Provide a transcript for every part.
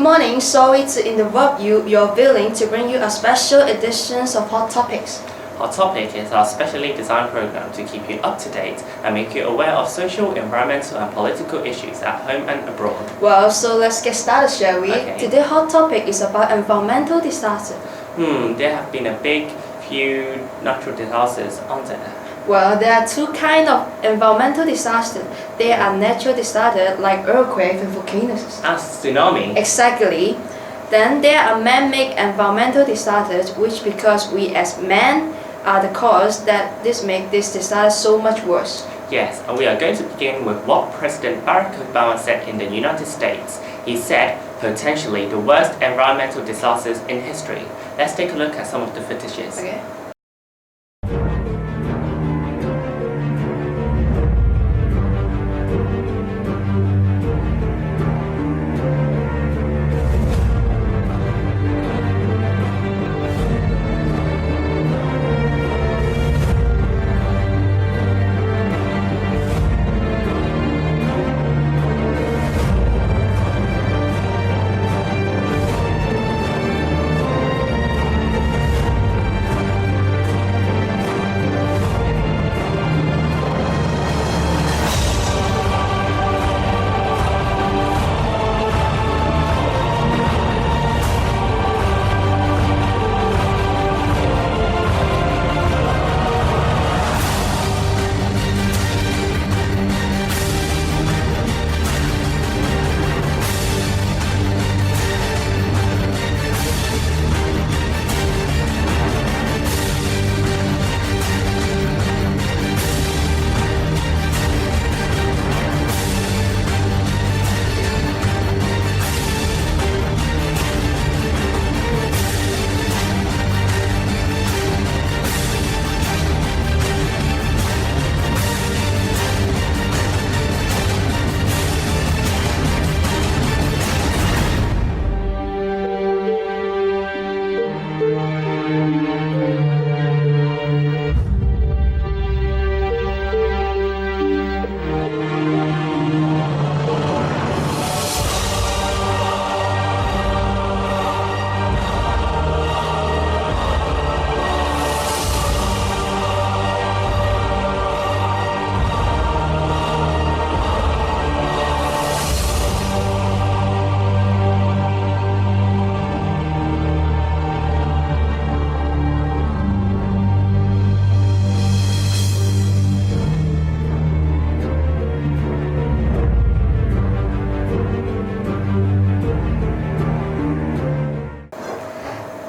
Good morning, sorry to interrupt you. You're willing to bring you a special edition of Hot Topics. Hot Topic is our specially designed program to keep you up to date and make you aware of social, environmental and political issues at home and abroad. Well, so let's get started, shall we? Okay. Today Hot Topic is about environmental disaster. There have been a big few natural disasters, aren't there? Well, there are two kinds of environmental disasters. There are natural disasters like earthquakes and volcanoes. And tsunami. Exactly. Then there are man-made environmental disasters, which because we as men are the cause that this make this disaster so much worse. Yes, and we are going to begin with what President Barack Obama said in the United States. He said, potentially the worst environmental disasters in history. Let's take a look at some of the footages. Okay.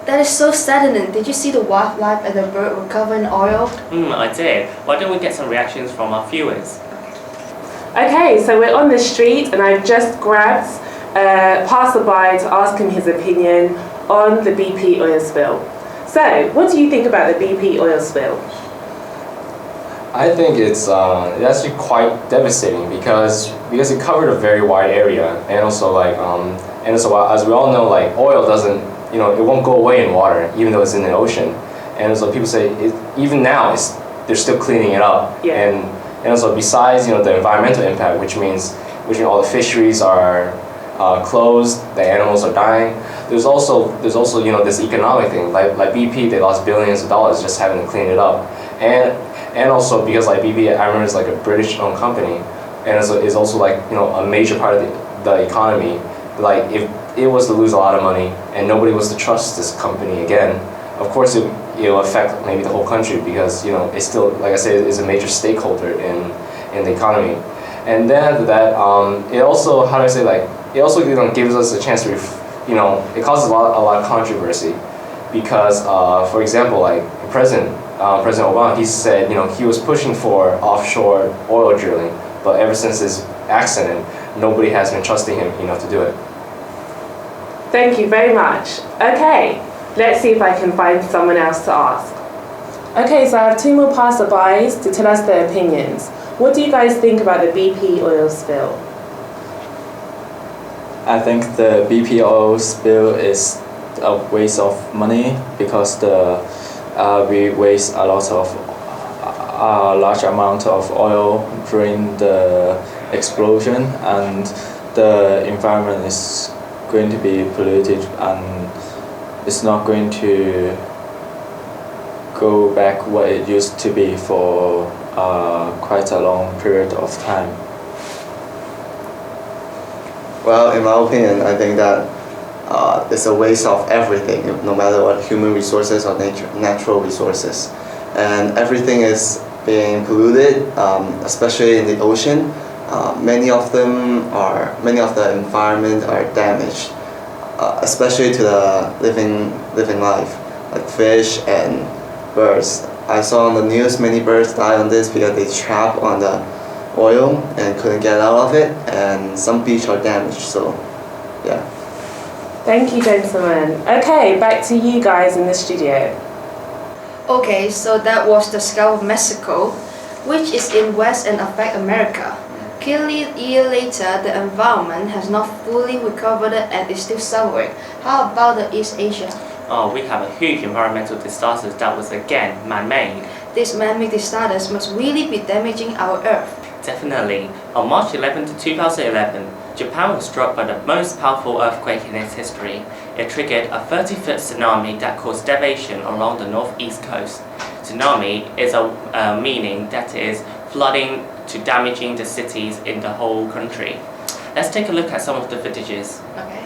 That is so saddening. Did you see the wildlife and the bird were covered in oil? I did. Why don't we get some reactions from our viewers? Okay, so we're on the street and I've just grabbed a passerby to ask him his opinion on the BP oil spill. So, what do you think about the BP oil spill? I think it's actually quite devastating because it covered a very wide area, and also as we all know, like oil doesn't, it won't go away in water even though it's in the ocean, and so people say even now they're still cleaning it up. Yeah. And also besides the environmental impact, which means all the fisheries are closed, the animals are dying. There's also this economic thing, like BP, they lost billions of dollars just having to clean it up, and also because like BP, I remember it's like a British-owned company, and it's also like a major part of the economy. Like if it was to lose a lot of money and nobody was to trust this company again, of course it'll affect maybe the whole country because it's still, like I said, is a major stakeholder in the economy. And then after that, it also, how do I say, like it also gives us a chance to it causes a lot of controversy because for example, like President Obama, he said he was pushing for offshore oil drilling, but ever since this accident, nobody has been trusting him enough to do it. Thank you very much. Okay, let's see if I can find someone else to ask. Okay, so I have two more passerbys to tell us their opinions. What do you guys think about the BP oil spill? I think the BP oil spill is a waste of money because we waste a large amount of oil during the explosion, and the environment is going to be polluted and it's not going to go back what it used to be for quite a long period of time. Well, in my opinion, I think that it's a waste of everything, no matter what, human resources or natural resources. And everything is being polluted, especially in the ocean. Many of the environment are damaged, especially to the living life, like fish and birds. I saw on the news many birds die on this because they trapped on the oil and couldn't get out of it, and some beaches are damaged. So, yeah. Thank you, gentlemen. Okay, back to you guys in the studio. Okay, so that was the Gulf of Mexico, which is in West and affect America. Clearly, a year later, the environment has not fully recovered and is still suffering. How about the East Asia? We have a huge environmental disaster that was again man-made. These man-made disasters must really be damaging our Earth. Definitely. On March 11 to 2011, Japan was struck by the most powerful earthquake in its history. It triggered a 30-foot tsunami that caused devastation along the northeast coast. Tsunami is a meaning that is flooding to damaging the cities in the whole country. Let's take a look at some of the footages. Okay.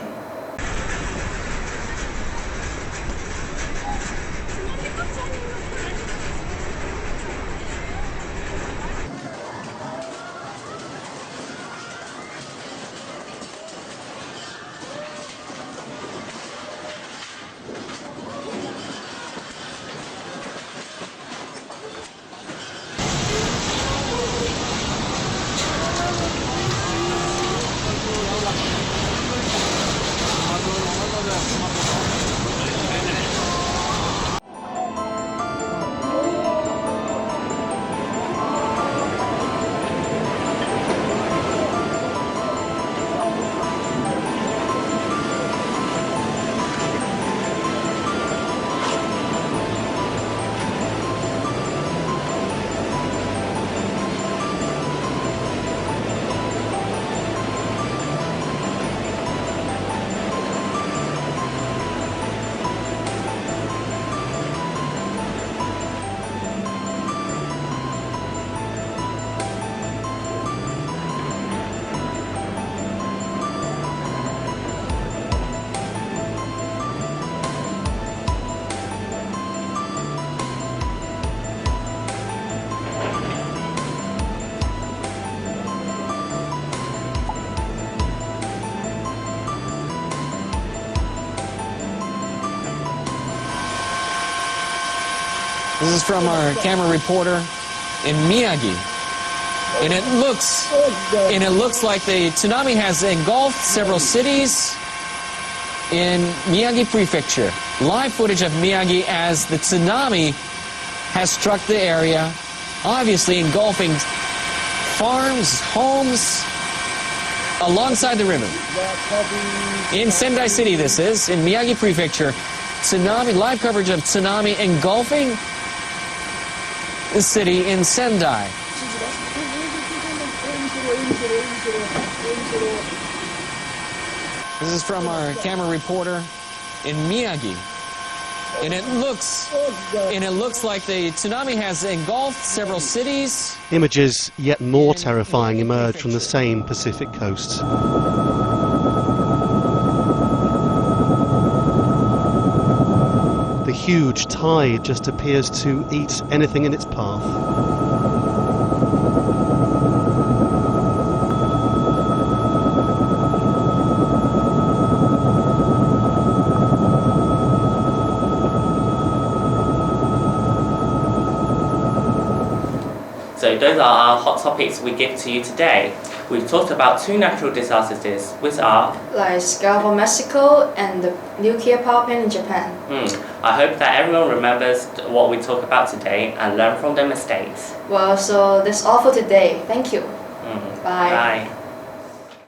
This is from our camera reporter in Miyagi. And it looks like the tsunami has engulfed several cities in Miyagi Prefecture. Live footage of Miyagi as the tsunami has struck the area, obviously engulfing farms, homes alongside the river. In Sendai City, this is, in Miyagi Prefecture. Tsunami, live coverage of tsunami engulfing the city in Sendai. This is from our camera reporter in Miyagi. And it looks like the tsunami has engulfed several cities. Images yet more terrifying emerge from the same Pacific coast. The huge tide just appears to eat anything in its path. So those are our hot topics we give to you today. We've talked about two natural disasters, which are Like Gulf of Mexico and the nuclear power plant in Japan. I hope that everyone remembers what we talked about today and learn from their mistakes. Well, so that's all for today. Thank you. Bye. Bye.